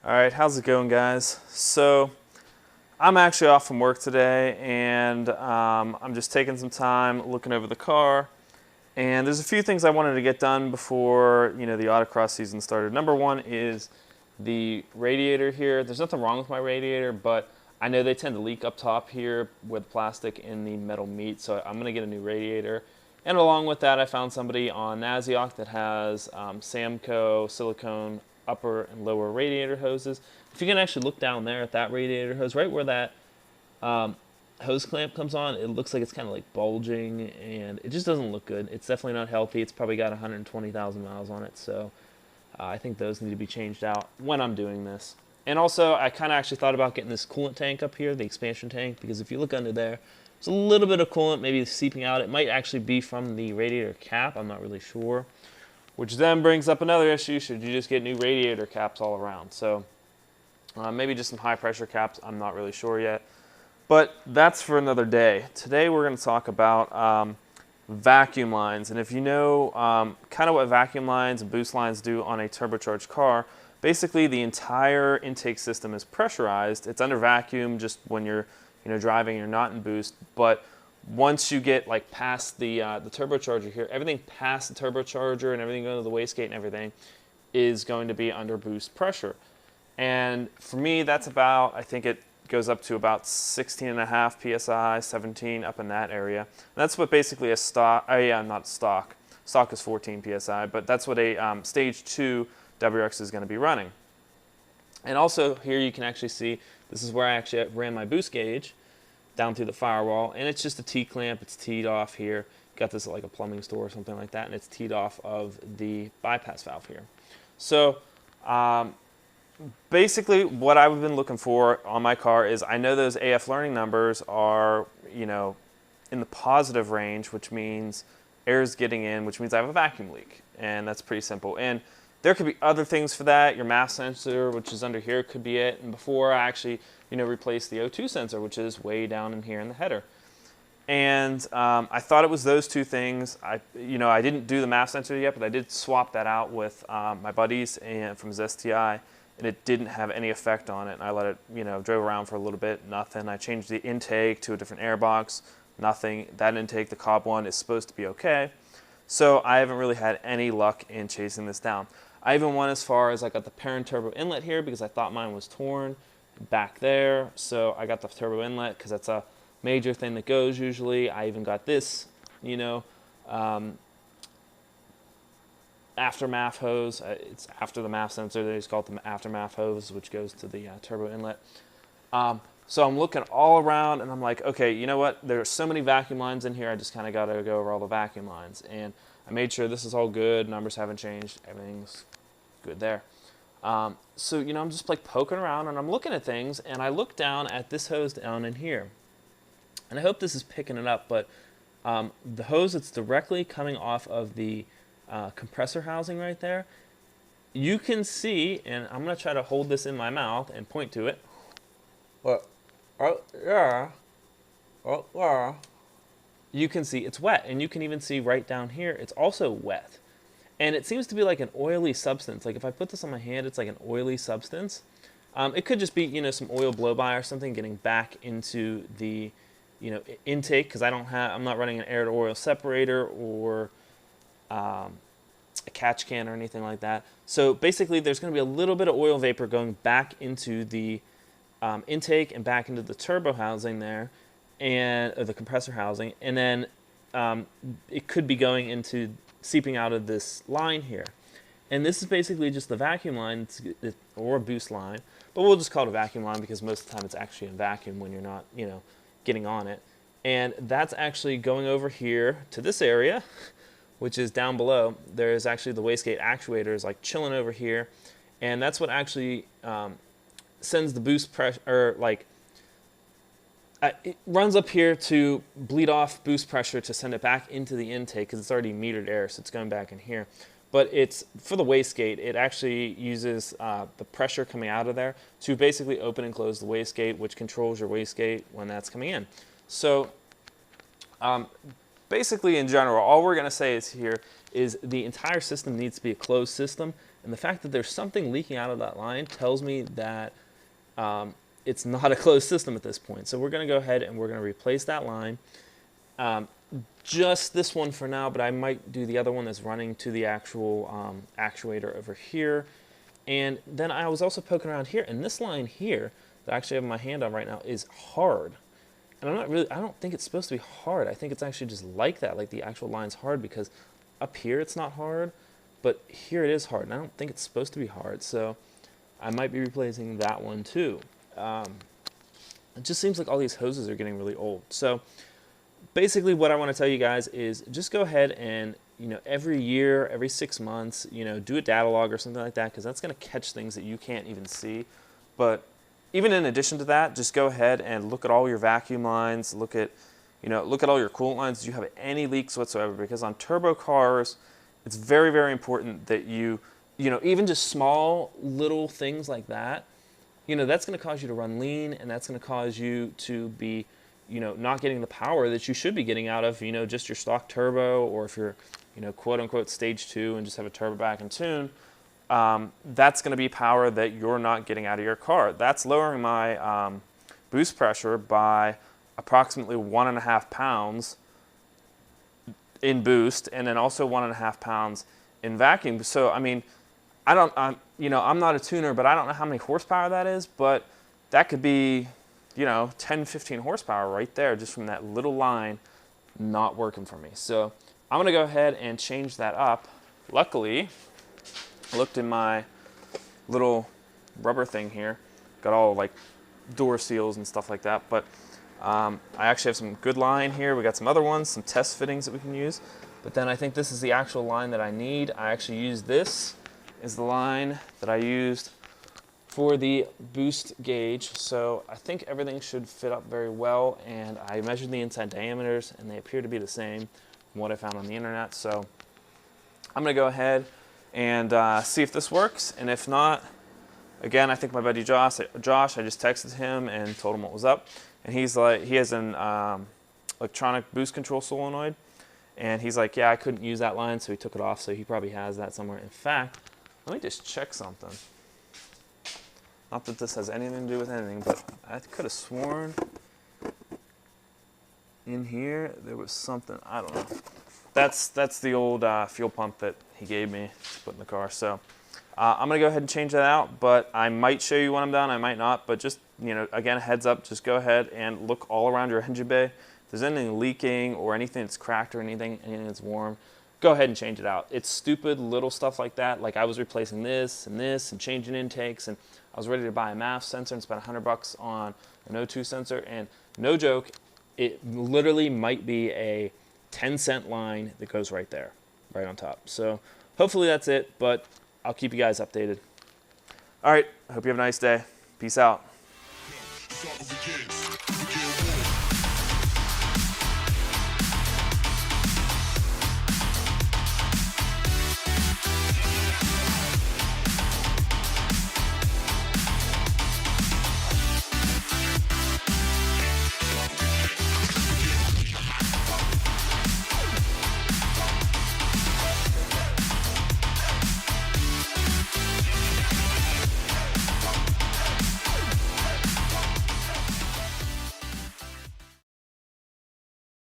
All right, how's it going, guys? So I'm actually off from work today, and I'm just taking some time looking over the car. And there's a few things I wanted to get done before the autocross season started. Number one is the radiator here. There's nothing wrong with my radiator, but I know they tend to leak up top here where the plastic and the metal meet, so I'm going to get a new radiator. And along with that, I found somebody on Nasioc that has Samco silicone upper and lower radiator hoses. If you can actually look down there at that radiator hose, right where that hose clamp comes on, it looks like it's kind of like bulging, and it just doesn't look good. It's definitely not healthy. It's probably got 120,000 miles on it, so I think those need to be changed out when I'm doing this. And also, I kind of actually thought about getting this coolant tank up here, the expansion tank, because if you look under there, there's a little bit of coolant maybe seeping out. It might actually be from the radiator cap. I'm not really sure. Which then brings up another issue. Should you just get new radiator caps all around? So maybe just some high pressure caps. I'm not really sure yet. But that's for another day. Today we're going to talk about vacuum lines. And if you know kind of what vacuum lines and boost lines do on a turbocharged car, basically the entire intake system is pressurized. It's under vacuum just when you're driving, you're not in boost. But once you get like past the turbocharger here, everything past the turbocharger and everything going to the wastegate and everything is going to be under boost pressure. And for me, that's about, I think it goes up to about 16.5 PSI, 17 up in that area. And that's what basically a stock, not stock is 14 PSI, but that's what a stage 2 WRX is going to be running. And also here you can actually see, this is where I actually ran my boost gauge down through the firewall, and it's just a T-clamp. It's teed off here. Got this at like a plumbing store or something like that, and it's teed off of the bypass valve here. So basically what I've been looking for on my car is, I know those AF learning numbers are in the positive range, which means air is getting in, which means I have a vacuum leak, and that's pretty simple. And there could be other things for that. Your mass sensor, which is under here, could be it. And before I actually replace the O2 sensor, which is way down in here in the header. And I thought it was those two things. I didn't do the mass sensor yet, but I did swap that out with my buddies and from STI, and it didn't have any effect on it. And I let it, drove around for a little bit, nothing. I changed the intake to a different air box, nothing. That intake, the Cobb one, is supposed to be okay. So I haven't really had any luck in chasing this down. I even went as far as I got the parent turbo inlet here because I thought mine was torn back there. So I got the turbo inlet because that's a major thing that goes usually. I even got this, aftermath hose. It's after the MAF sensor. They just call it the aftermath hose, which goes to the turbo inlet. So I'm looking all around, and I'm like, okay, you know what? There are so many vacuum lines in here. I just kind of got to go over all the vacuum lines. And I made sure this is all good. Numbers haven't changed. Everything's good there. So, I'm just like poking around, and I'm looking at things, and I look down at this hose down in here. And I hope this is picking it up, but the hose that's directly coming off of the compressor housing right there, you can see, and I'm going to try to hold this in my mouth and point to it. You can see it's wet, and you can even see right down here it's also wet. And it seems to be like an oily substance. Like if I put this on my hand, it's like an oily substance. It could just be, some oil blow-by or something getting back into the, intake, because I'm not running an air-to-oil separator or a catch can or anything like that. So basically there's going to be a little bit of oil vapor going back into the intake and back into the turbo housing there, or the compressor housing, and then it could be going into seeping out of this line here. And this is basically just the vacuum line, or a boost line, but we'll just call it a vacuum line because most of the time it's actually in vacuum when you're not, getting on it. And that's actually going over here to this area, which is down below. There's actually the wastegate actuators like chilling over here, and that's what actually sends the boost pressure, or like it runs up here to bleed off boost pressure to send it back into the intake because it's already metered air, so it's going back in here. But it's for the wastegate, it actually uses the pressure coming out of there to basically open and close the wastegate, which controls your wastegate when that's coming in. So basically in general, all we're going to say is here is the entire system needs to be a closed system, And the fact that there's something leaking out of that line tells me that it's not a closed system at this point. So we're going to go ahead and we're going to replace that line. Just this one for now, but I might do the other one that's running to the actual actuator over here. And then I was also poking around here, and this line here that I actually have my hand on right now is hard. And I don't think it's supposed to be hard. I think it's actually just like that, like the actual line's hard, because up here it's not hard, but here it is hard, and I don't think it's supposed to be hard. So I might be replacing that one too. It just seems like all these hoses are getting really old. So basically what I want to tell you guys is just go ahead and, every year, every 6 months, do a data log or something like that, because that's going to catch things that you can't even see. But even in addition to that, just go ahead and look at all your vacuum lines, look at all your coolant lines. Do you have any leaks whatsoever? Because on turbo cars, it's very, very important that even just small little things like that, that's going to cause you to run lean, and that's going to cause you to be, not getting the power that you should be getting out of, just your stock turbo, or if you're, quote unquote stage 2 and just have a turbo back and tune, that's going to be power that you're not getting out of your car. That's lowering my boost pressure by approximately 1.5 pounds in boost, and then also 1.5 pounds in vacuum. So I mean, I'm not a tuner, but I don't know how many horsepower that is, but that could be 10, 15 horsepower right there just from that little line not working for me. So I'm going to go ahead and change that up. Luckily, I looked in my little rubber thing here, got all like door seals and stuff like that, but I actually have some good line here. We got some other ones, some test fittings that we can use, but then I think this is the actual line that I need. I actually used this is the line that I used for the boost gauge, so I think everything should fit up very well, and I measured the inside diameters and they appear to be the same from what I found on the internet. So I'm going to go ahead and see if this works, and if not, again, I think my buddy Josh, I just texted him and told him what was up, and he's like, he has an electronic boost control solenoid, and he's like, yeah, I couldn't use that line, so he took it off, so he probably has that somewhere. In fact, let me just check something. Not that this has anything to do with anything, but I could have sworn in here there was something, I don't know. That's the old fuel pump that he gave me to put in the car. So I'm going to go ahead and change that out, but I might show you when I'm done, I might not, but just, again, heads up, just go ahead and look all around your engine bay. If there's anything leaking or anything that's cracked or anything that's warm, go ahead and change it out. It's stupid little stuff like that. Like I was replacing this and changing intakes, and I was ready to buy a MAF sensor and spend $100 on an O2 sensor, and no joke, it literally might be a 10-cent line that goes right there, right on top. So hopefully that's it, but I'll keep you guys updated. All right, I hope you have a nice day. Peace out.